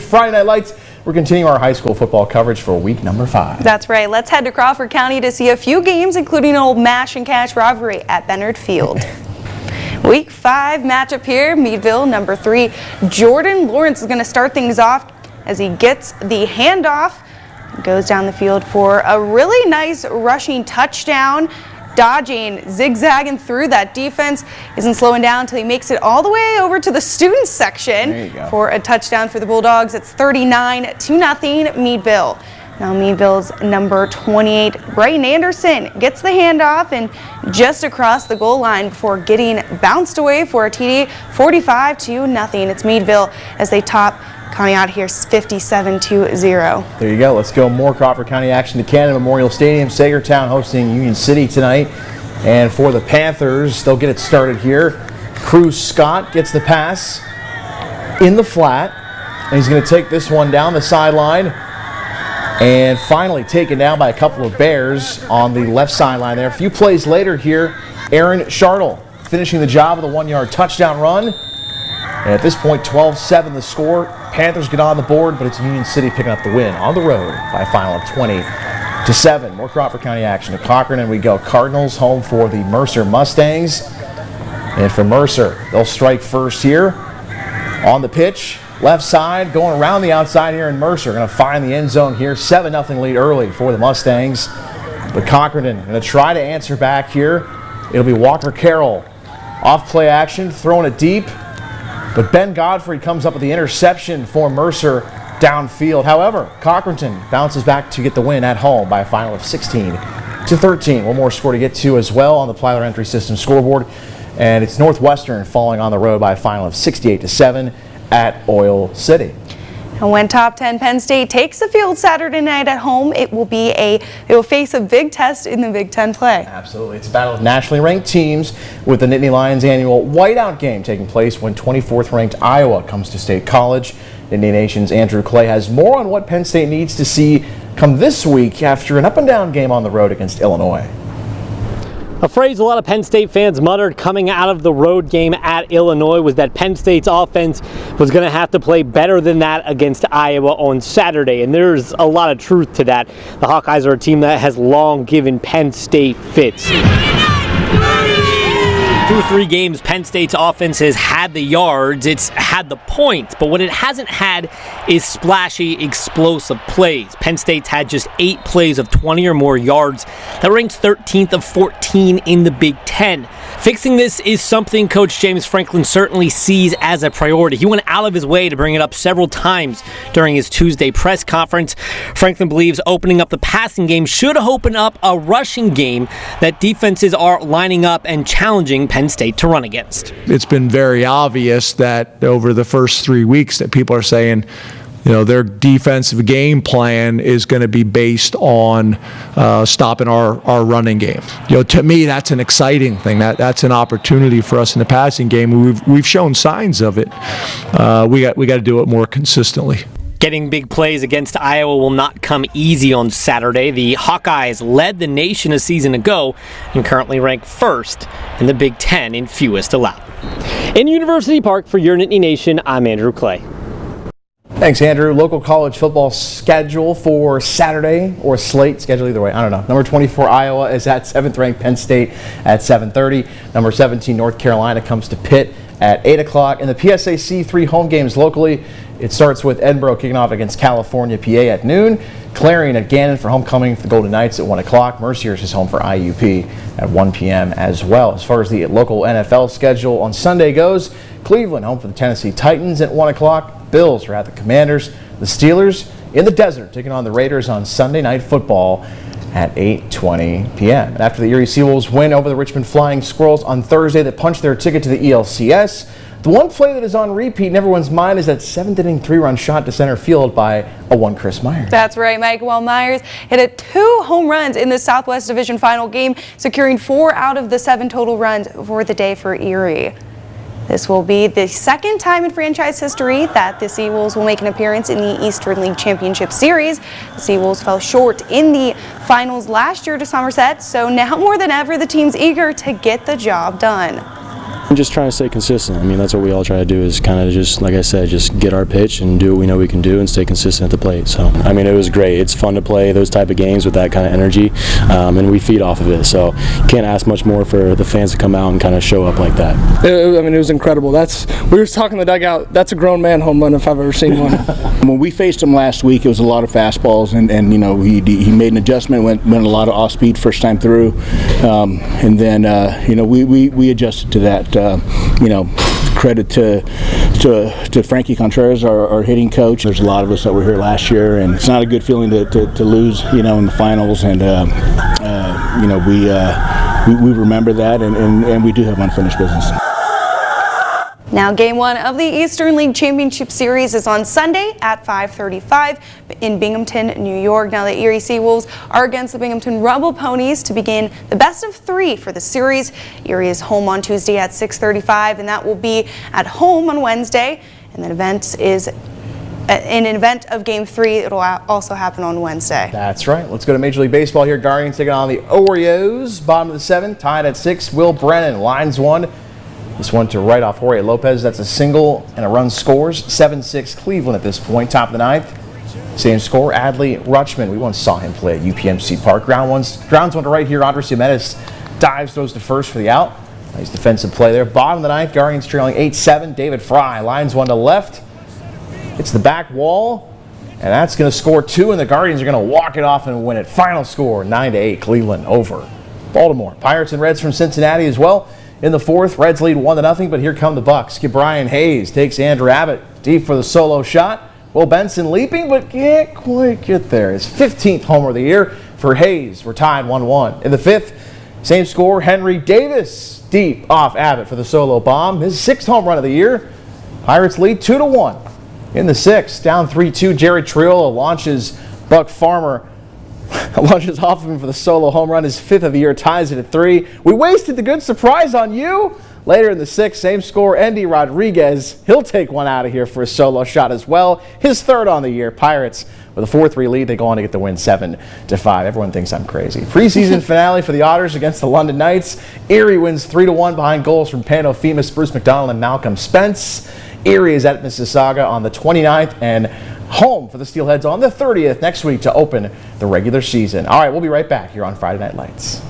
Friday Night Lights. We're continuing our high school football coverage for week number 5. That's right. Let's head to Crawford County to see a few games, including an old mash and cash rivalry at Bennard Field. Week 5 matchup here. Meadville, number 3. Jordan Lawrence is going to start things off as he gets the handoff. Goes down the field for a really nice rushing touchdown. Dodging, zigzagging through that defense, isn't slowing down until he makes it all the way over to the student section for a touchdown for the Bulldogs. It's 39-0 Meadville. Now Meadville's number 28, Brighton Anderson, gets the handoff and just across the goal line before getting bounced away for a TD. 45-0. It's Meadville as they top County out here 57-0. There you go. Let's go more Crawford County action to Canada Memorial Stadium. Sagertown hosting Union City tonight. And for the Panthers, they'll get it started here. Cruz Scott gets the pass in the flat. And he's going to take this one down the sideline. And finally taken down by a couple of Bears on the left sideline there. A few plays later here, Aaron Shartle finishing the job with a 1-yard touchdown run. And at this point, 12-7 the score. Panthers get on the board, but it's Union City picking up the win on the road by a final of 20-7. More Crawford County action to Cochrane, and we go. Cardinals home for the Mercer Mustangs. And for Mercer, they'll strike first here on the pitch. Left side, going around the outside here, and Mercer going to find the end zone here. 7-0 lead early for the Mustangs. But Cochrane going to try to answer back here. It'll be Walker Carroll. Off play action, throwing it deep. But Ben Godfrey comes up with the interception for Mercer downfield. However, Cochranton bounces back to get the win at home by a final of 16-13. One more score to get to as well on the Plyler Entry System scoreboard. And it's Northwestern falling on the road by a final of 68-7 at Oil City. And when top 10 Penn State takes the field Saturday night at home, it will face a big test in the Big Ten play. Absolutely. It's a battle of nationally ranked teams with the Nittany Lions annual whiteout game taking place when 24th ranked Iowa comes to State College. Nittany Nation's Andrew Clay has more on what Penn State needs to see come this week after an up and down game on the road against Illinois. A phrase a lot of Penn State fans muttered coming out of the road game at Illinois was that Penn State's offense was going to have to play better than that against Iowa on Saturday, and there's a lot of truth to that. The Hawkeyes are a team that has long given Penn State fits. Through 3 games, Penn State's offense has had the yards, it's had the points, but what it hasn't had is splashy, explosive plays. Penn State's had just 8 plays of 20 or more yards. That ranks 13th of 14 in the Big Ten. Fixing this is something Coach James Franklin certainly sees as a priority. He went out of his way to bring it up several times during his Tuesday press conference. Franklin believes opening up the passing game should open up a rushing game that defenses are lining up and challenging Penn State to run against. It's been very obvious that over the first 3 weeks that people are saying, you know, their defensive game plan is going to be based on stopping our running game. You know, to me, that's an exciting thing. That's an opportunity for us in the passing game. We've shown signs of it. We got to do it more consistently. Getting big plays against Iowa will not come easy on Saturday. The Hawkeyes led the nation a season ago and currently rank first in the Big Ten in fewest allowed. In University Park for your Nittany Nation, I'm Andrew Clay. Thanks, Andrew. Local college football schedule for Saturday, or slate schedule, either way. I don't know. Number 24, Iowa, is at 7th ranked Penn State at 7:30. Number 17, North Carolina, comes to Pitt at 8 o'clock. In the PSAC, 3 home games locally. It starts with Edinburgh kicking off against California, PA at noon. Clarion at Gannon for homecoming for the Golden Knights at 1 o'clock. Mercier's is home for IUP at 1 p.m. as well. As far as the local NFL schedule on Sunday goes, Cleveland home for the Tennessee Titans at 1 o'clock. Bills are at the Commanders. The Steelers in the desert taking on the Raiders on Sunday Night Football at 8:20 p.m. And after the Erie Seawolves win over the Richmond Flying Squirrels on Thursday, they punched their ticket to the ELCS. The one play that is on repeat in everyone's mind is that 7th-inning 3-run shot to center field by a one Chris Myers. That's right, Mike. Well, Myers hit 2 home runs in the Southwest Division final game, securing 4 out of the 7 total runs for the day for Erie. This will be the 2nd time in franchise history that the Seawolves will make an appearance in the Eastern League Championship Series. The Seawolves fell short in the finals last year to Somerset, so now more than ever the team's eager to get the job done. I'm just trying to stay consistent. I mean, that's what we all try to do, is kind of just, like I said, just get our pitch and do what we know we can do and stay consistent at the plate. So, I mean, it was great. It's fun to play those type of games with that kind of energy, and we feed off of it. So, you can't ask much more for the fans to come out and kind of show up like that. I mean, it was incredible. We were talking in the dugout. That's a grown man home run if I've ever seen one. When we faced him last week, it was a lot of fastballs, and you know, he made an adjustment, went a lot of off speed first time through, and then you know, we adjusted to that. You know, credit to Frankie Contreras, our hitting coach. There's a lot of us that were here last year, and it's not a good feeling to lose, you know, in the finals. And you know, we remember that, and we do have unfinished business. Now, Game 1 of the Eastern League Championship Series is on Sunday at 5:35 in Binghamton, New York. Now, the Erie Seawolves are against the Binghamton Rebel Ponies to begin the best of 3 for the series. Erie is home on Tuesday at 6:35, and that will be at home on Wednesday. And the event is in an event of Game 3. It'll also happen on Wednesday. That's right. Let's go to Major League Baseball here. Guardians taking on the Orioles. Bottom of the 7th, tied at 6. Will Brennan lines one. This one to right off Jorge Lopez. That's a single and a run scores. 7-6 Cleveland at this point. Top of the 9th. Same score. Adley Rutschman. We once saw him play at UPMC Park. Grounds one to right here. Andres Jimenez dives, throws to first for the out. Nice defensive play there. Bottom of the 9th. Guardians trailing 8-7. David Fry lines one to left. It's the back wall. And that's going to score 2. And the Guardians are going to walk it off and win it. Final score 9-8. Cleveland over Baltimore. Pirates and Reds from Cincinnati as well. In the 4th, Reds lead 1-0, but here come the Bucks. Brian Hayes takes Andrew Abbott deep for the solo shot. Will Benson leaping, but can't quite get there. His 15th homer of the year for Hayes. We're tied 1-1. In the 5th, same score, Henry Davis deep off Abbott for the solo bomb. His 6th home run of the year. Pirates lead 2-1. In the 6th, down 3-2, Jared Triola launches Buck Farmer. Launches off of him for the solo home run, his 5th of the year, ties it at 3. We wasted the good surprise on you. Later in the 6th, same score, Endy Rodriguez. He'll take one out of here for a solo shot as well. His 3rd on the year. Pirates with a 4-3 lead. They go on to get the win 7-5. Everyone thinks I'm crazy. Preseason finale for the Otters against the London Knights. Erie wins 3-1 behind goals from Pano Femus, Bruce McDonald, and Malcolm Spence. Erie is at Mississauga on the 29th and home for the Steelheads on the 30th next week to open the regular season. All right, we'll be right back here on Friday Night Lights.